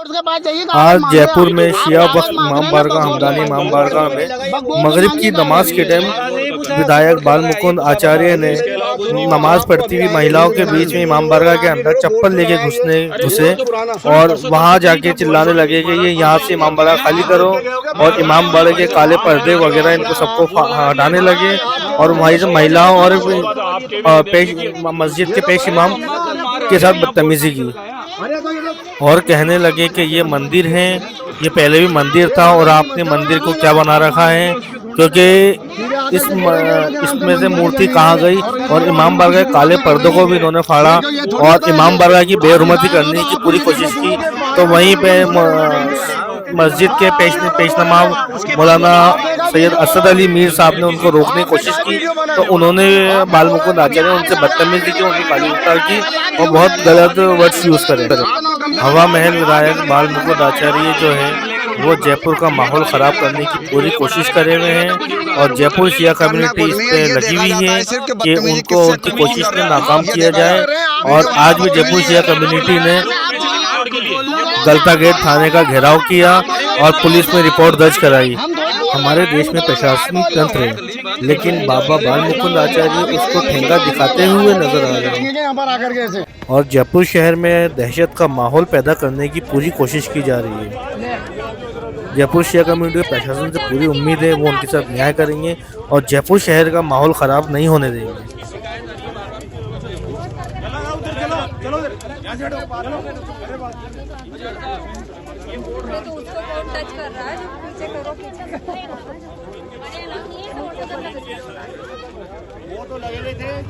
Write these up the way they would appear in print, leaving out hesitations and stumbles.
आज जयपुर में शिया वक्फ इमाम बारगाह हमदानी इमाम बारगाह में मगरिब की नमाज के टाइम विधायक बाल मुकुंद आचार्य ने नमाज पढ़ती हुई महिलाओं के बीच में इमाम बारगाह के अंदर चप्पल लेके घुसे और वहां जाके चिल्लाने लगे कि ये यहाँ से इमाम बारगाह खाली करो, और इमाम बारगाह के काले पर्दे वगैरह इनको सबको हटाने लगे और वहीं से महिलाओं और मस्जिद के पेश इमाम के साथ बदतमीजी की और कहने लगे कि ये मंदिर है, ये पहले भी मंदिर था और आपने मंदिर को क्या बना रखा है, क्योंकि इसमें से मूर्ति कहाँ गई। और इमाम बारगाह के काले पर्दों को भी इन्होंने फाड़ा और इमाम बारगाह की बेहुरमती करने की पूरी कोशिश की। तो वहीं पे मस्जिद के पेशनमा मौलाना सैयद असद अली मीर साहब ने उनको रोकने की कोशिश की, तो उन्होंने बाल मुकुंद आचार्य उनसे बदतमीजी की, उनकी गाली की और बहुत गलत वर्ड्स यूज करे। हवा महल विधायक बाल मुकुंद आचार्य जो है वो जयपुर का माहौल ख़राब करने की पूरी कोशिश करे हुए हैं और जयपुर शिया कम्युनिटी इस पे लगी हुई है कि उनको उनकी कोशिश में नाकाम किया जाए। और आज भी जयपुर शिया कम्युनिटी ने गलता गेट थाने का घेराव किया और पुलिस में रिपोर्ट दर्ज कराई। हमारे देश में प्रशासनिक तंत्र है, लेकिन बाबा बाल मुकुंद आचार्य उसको ठेंगा दिखाते हुए नजर आ रहे हैं और जयपुर शहर में दहशत का माहौल पैदा करने की पूरी कोशिश की जा रही है। जयपुर शिया कम्युनिटी प्रशासन से पूरी उम्मीद है वो उनके साथ न्याय करेंगे और जयपुर शहर का माहौल ख़राब नहीं होने देंगे। वो तो लगे थे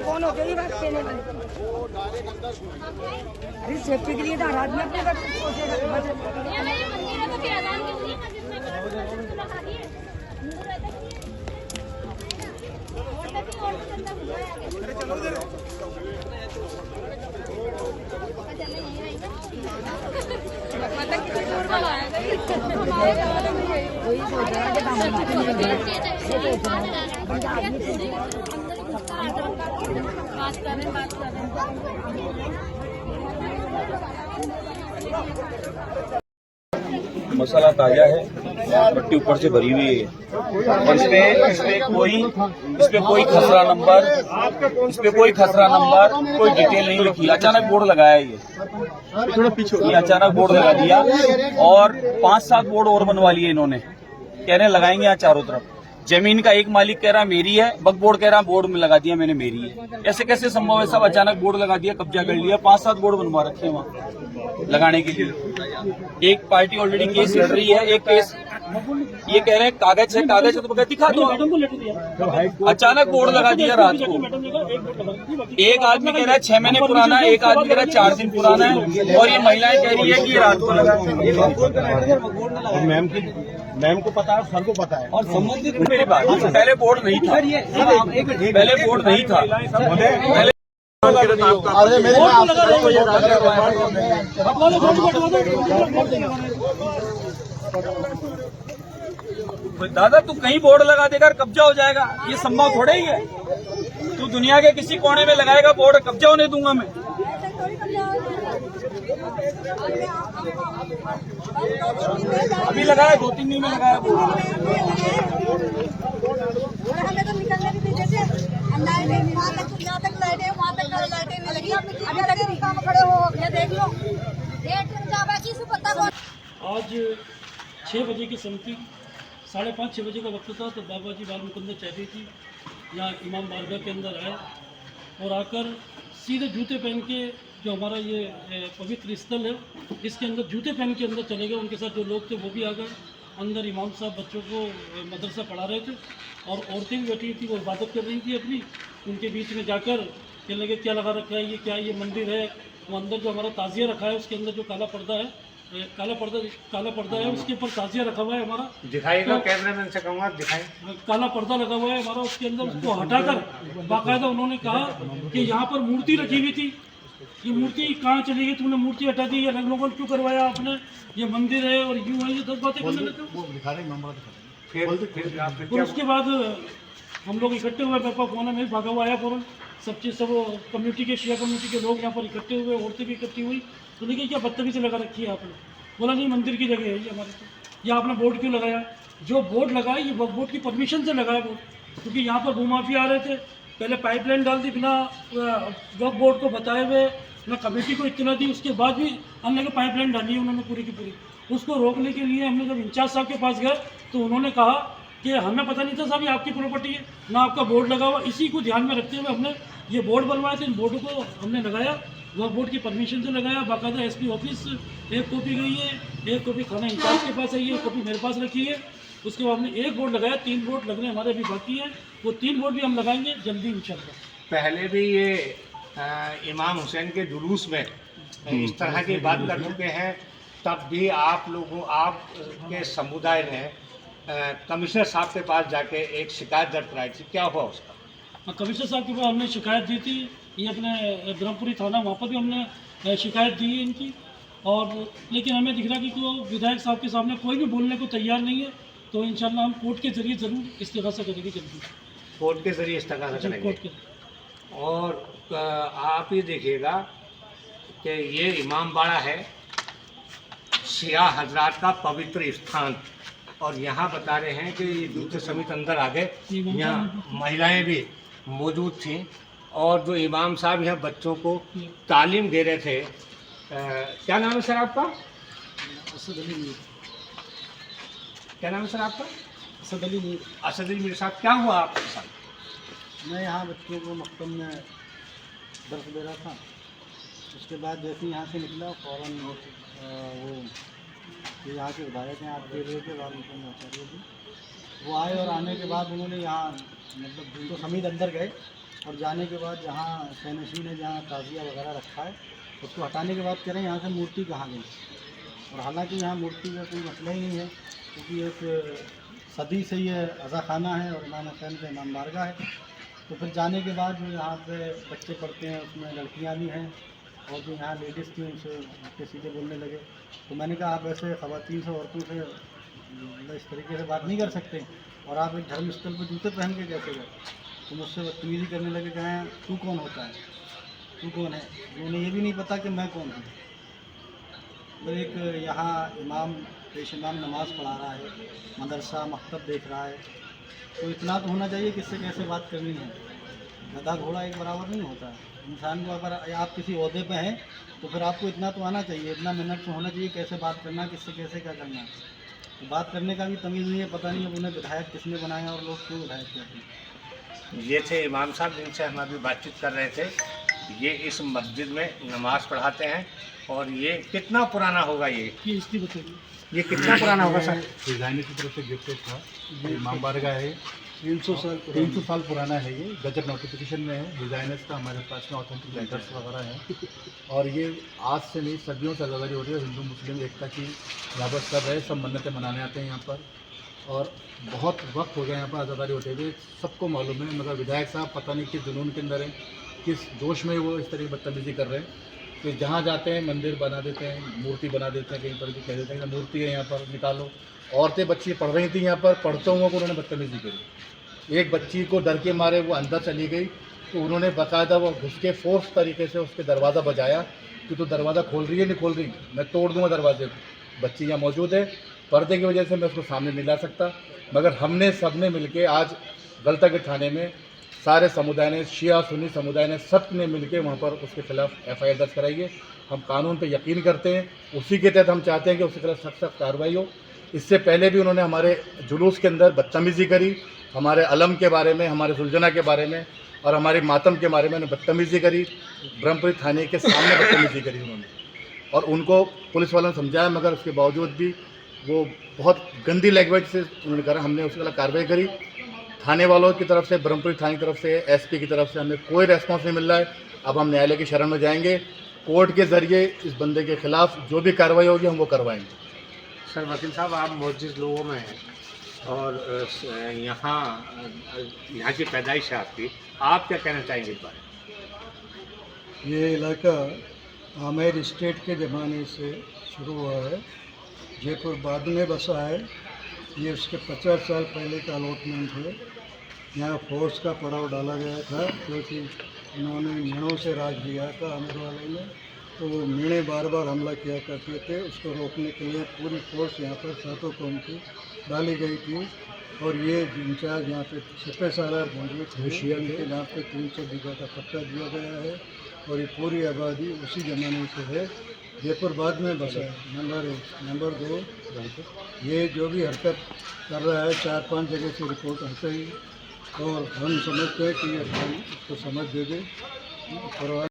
कौन हो गई बात कहने वाली? अरे सेफ्टी के लिए तो रात में अपने मसाला ताजा है, पट्टी ऊपर से भरी हुई है और इस पे कोई खसरा नंबर, कोई डिटेल नहीं लिखी। अचानक बोर्ड लगाया ये अचानक बोर्ड लगा दिया और 5-7 बोर्ड और बनवा लिए इन्होंने, कहने लगाएंगे यहाँ चारों तरफ। जमीन का एक मालिक कह रहा मेरी है, वक्फ बोर्ड कह रहा बोर्ड में लगा दिया मैंने मेरी है। ऐसे कैसे संभव है? सब अचानक बोर्ड लगा दिया, कब्जा कर लिया, 5-7 बोर्ड बनवा रखे हैं वहाँ लगाने के लिए। एक पार्टी ऑलरेडी केस लड़ रही है, एक केस ये कह रहे हैं कागज है तो बगैर दिखा दो। अचानक बोर्ड लगा दिया रात को। एक आदमी कह रहा है 6 महीने पुराना है, एक आदमी कह रहा है 4 दिन पुराना है और ये महिलाएं कह रही है कि ये रात को लगा। मैम को पता है, सर को पता है और संबंधित मेरी बात, पहले बोर्ड नहीं था, अरे मेरे दादा तू कहीं बोर्ड लगा देगा कब्जा हो जाएगा, ये संभव थोड़ा ही है। तू दुनिया के किसी कोने में लगाएगा बोर्ड, कब्जा होने दूंगा मैं। अभी लगाया 2-3 दिन में लगाया हमें तो निकलने भी नहीं देते, वहाँ तक यहाँ तक लाइटें, वहाँ तक लाइटें नहीं लगी। अभी तक रिक्शा में खड़े हो गया, देख लो आज 6 बजे की समिति 5:30-6 बजे का वक्त था, तो बाबा जी बाल मुकुंद आचार्य जी यहाँ इमाम बारगाह के अंदर आए और आकर सीधे जूते पहन के, जो हमारा ये पवित्र स्थल है इसके अंदर जूते पहन के अंदर चले गए। उनके साथ जो लोग थे वो भी आ गए अंदर। इमाम साहब बच्चों को मदरसा पढ़ा रहे थे और औरतें भी बैठी थी, वो इबादत कर रही थी अपनी। उनके बीच में जाकर कहने लगे क्या लगा रखा है, ये क्या ये मंदिर है? वो अंदर जो हमारा ताजिया रखा है उसके अंदर जो काला पर्दा है काला पर्दा है, उसके ऊपर ताजिया रखा हुआ है हमारा। दिखाएगा कैमरामैन से कहूँगा दिखाएं। काला पर्दा लगा हुआ है हमारा, उसके अंदर उसको हटाकर बाकायदा उन्होंने कहा कि यहाँ पर मूर्ति रखी हुई थी, ये मूर्ति कहाँ चली गई, तुमने मूर्ति हटा दी, ये रंग रोगन क्यों करवाया आपने, ये मंदिर है और यूँ है, ये 10 बातें करने लगे। फिर उसके बाद हम लोग इकट्ठे हुए, मेरे पास फोन है, मैं भागा हुआ आया फ़ौरन, सब चीज़ सब कम्युनिटी के शिया कम्युनिटी के लोग यहाँ पर इकट्ठे हुए, औरतें भी इकट्ठी हुई। तो देखिए क्या बदतमीजी लगा रखी है आपने। बोला नहीं मंदिर की जगह है ये हमारे, तो ये आपने बोर्ड क्यों लगाया, जो बोर्ड लगाया ये वक्फ बोर्ड की परमिशन से लगाया बोर्ड, क्योंकि यहाँ पर भूमाफिया आ रहे थे, पहले पाइपलाइन डाल दी बिना वक्फ बोर्ड को बताए हुए, ना कमेटी को इत्तला दी, उसके बाद भी हमने पाइपलाइन डाली है उन्होंने पूरी की पूरी। उसको रोकने के लिए हमने जब इंचार्ज साहब के पास गए तो उन्होंने कहा कि हमें पता नहीं था साहब ये आपकी प्रॉपर्टी है, ना आपका बोर्ड लगा हुआ, इसी को ध्यान में रखते हुए हमने ये बोर्ड बनवाए थे। इन बोर्डों को हमने लगाया, वक्फ बोर्ड की परमिशन से लगाया, बाकायदा एसपी ऑफिस एक कॉपी गई है, एक कॉपी थाना इंचार्ज के पास आई है, एक कॉपी मेरे पास रखी है। उसके बाद हमने एक बोर्ड लगाया, 3 बोर्ड लगने हमारे अभी बाकी हैं, वो 3 बोर्ड भी हम लगाएंगे जल्दी इंशाल्लाह। पहले भी ये इमाम हुसैन के जुलूस में इस तरह की बात कर चुके हैं, तब भी आप लोगों आपके समुदाय ने कमिश्नर साहब के पास जाके एक शिकायत दर्ज कराई थी, क्या हुआ उसका? कमिश्नर साहब के पास हमने शिकायत दी थी, ये अपने ब्रह्मपुरी थाना, वहाँ पर भी हमने शिकायत दी है इनकी, और लेकिन हमें दिख रहा कि विधायक साहब के सामने कोई भी बोलने को तैयार नहीं है, तो इंशाल्लाह हम कोर्ट के जरिए ज़रूर इस्तिगासा करेंगे जल्दी, कोर्ट के जरिए इस्तिगासा करेंगे। कोर्ट के। और आप ये देखिएगा कि ये इमाम बाड़ा है शिया हजरात का पवित्र स्थान, और यहाँ बता रहे हैं कि ये जूते समेत अंदर आ गए, यहाँ महिलाएं भी मौजूद थीं, और जो इमाम साहब यहाँ बच्चों को तालीम दे रहे थे। क्या नाम है सर आपका? क्या नाम है सर आपका? असद अली मीर। असद अली मीर साहब, क्या हुआ आपके साथ? मैं यहाँ बच्चों को मकतब में दर्स दे रहा था, उसके बाद जैसे यहाँ से निकला फ़ौरन वो जो यहाँ के विधायक हैं आप दे रहे थे वालेकुम आचार्य जी, वो आए, और आने के बाद उन्होंने यहाँ मतलब जिनको समीत अंदर गए, और जाने के बाद जहाँ सैनशी ने जहाँ ताज़िया वगैरह रखा है उसको हटाने के बाद कह रहे हैं यहाँ से मूर्ति कहाँ गई, और हालांकि यहाँ मूर्ति का कोई मसला ही नहीं है, क्योंकि एक सदी से ये अज़ा खाना है और इमाम हुसैन का इमाम बारगाह है। तो फिर जाने के बाद जो यहाँ पे बच्चे पढ़ते हैं उसमें लड़कियाँ भी हैं, और जो यहाँ लेडीज़ थी उनसे उनके सीधे बोलने लगे। तो मैंने कहा आप ऐसे ख़वातीन से औरतों से इस तरीके से बात नहीं कर सकते, और आप एक धर्म स्थल पर जूते पहन के कैसे गए। तो मुझसे बदतमीज़ी करने लगे, कहें तू कौन होता है, तू कौन है, उन्हें ये भी नहीं पता कि मैं कौन हूँ। तो एक यहाँ इमाम पेश इमाम नमाज़ पढ़ा रहा है, मदरसा मकतब देख रहा है, तो इतना तो होना चाहिए किससे कैसे बात करनी है। गधा घोड़ा एक बराबर नहीं होता है, इंसान को अगर आप किसी ओहदे पे हैं तो फिर आपको इतना तो आना चाहिए, इतना मिनट तो होना चाहिए कैसे बात करना, किससे कैसे क्या करना है। तो बात करने का भी तमीज़ नहीं है, पता नहीं है उन्हें विधायक किसने बनाया और लोग क्यों विधायक कहते हैं। ये थे इमाम साहब जिनसे हम अभी बातचीत कर रहे थे। ये इस मस्जिद में नमाज़ पढ़ाते हैं, और ये कितना पुराना होगा ये इसकी बताइए, ये कितना पुराना होगा सर? डिज़ाइनर की तरफ से गिफ्ट था, इमाम बारगाह है, 300 साल पुराना है, ये गजट नोटिफिकेशन में है, डिज़ाइनर्स का हमारे पास में ऑथेंटिक लेटर्स वगैरह हैं, और ये आज से नहीं सदियों से आज़ादारी हो रही है। हिंदू मुस्लिम एकता की यहाँ पर सब है, सब मन्नतें मनाने आते हैं यहाँ पर, और बहुत वक्त हो गया यहाँ पर आज़ादारी होते हुए, सबको मालूम है। मगर विधायक साहब पता नहीं किस जुनून के अंदर हैं, किस जोश में वो इस तरह की बदतमीज़ी कर रहे हैं कि जहाँ जाते हैं मंदिर बना देते हैं, मूर्ति बना देते हैं, कहीं पर भी कह देते हैं कि मूर्ति है यहाँ पर निकालो। औरतें बच्ची पढ़ रही थी यहाँ पर, पढ़ते हुए को उन्होंने बदतमीज़ी करी। एक बच्ची को डर के मारे वो अंदर चली गई, तो उन्होंने बाकायदा वो घुस के फोर्स तरीके से उसके दरवाज़ा बजाया कि तो दरवाज़ा खोल रही है, नहीं खोल रही, मैं तोड़ दूँगा दरवाजे को। बच्ची यहाँ मौजूद है, पर्दे की वजह से मैं उसको सामने नहीं ला सकता, मगर हमने सब ने मिल के आज गलतागढ़ थाने में सारे समुदाय ने, शिया सुन्नी समुदाय ने, सब ने मिलकर वहाँ पर उसके खिलाफ FIR दर्ज कराई है। हम कानून पे यकीन करते हैं, उसी के तहत हम चाहते हैं कि उसके खिलाफ सख्त सख्त कार्रवाई हो। इससे पहले भी उन्होंने हमारे जुलूस के अंदर बदतमीज़ी करी, हमारे अलम के बारे में, हमारे सुलझना के बारे में और हमारे मातम के बारे में बदतमीज़ी करी। ब्रह्मपुरी थाने के सामने बदतमीज़ी करी उन्होंने, और उनको पुलिस वालों ने समझाया, मगर उसके बावजूद भी वो बहुत गंदी लैंग्वेज से उन्होंने करा। हमने उसके खिलाफ कार्रवाई करी। थाने वालों की तरफ से, ब्रह्मपुरी थाने की तरफ से, SP की तरफ से हमें कोई रेस्पॉन्स नहीं मिल रहा है। अब हम न्यायालय की शरण में जाएंगे कोर्ट के ज़रिए इस बंदे के खिलाफ जो भी कार्रवाई होगी हम वो करवाएंगे। सर वकील साहब, आप मस्जिद लोगों में हैं और यहाँ की पैदाइश है आपकी, आप क्या कहना चाहेंगे इस बारे में? ये इलाका आमेर स्टेट के ज़माने से शुरू हुआ है। जयपुर बाद में बसा है। ये उसके 50 साल पहले का अलॉटमेंट है। यहाँ फोर्स का पड़ाव डाला गया था क्योंकि इन्होंने मीणों से राज दिया था आमेर वाले ने, तो वो मीणे बार बार हमला किया करते थे। उसको रोकने के लिए पूरी फोर्स यहाँ पर 7 कौम की डाली गई थी। और ये इंचार्ज यहाँ पे सिपह सालार मौजूद थे, जहाँ पे 300 बीघा का पट्टा दिया गया है और ये पूरी आबादी उसी ज़माने से है। जयपुर बाद में बसा है। नंबर 1। नंबर 2, ये जो भी हरकत कर रहा है 4-5 जगह से रिपोर्ट आते ही, और हम समझते हैं कि ये इसको समझ दे दे।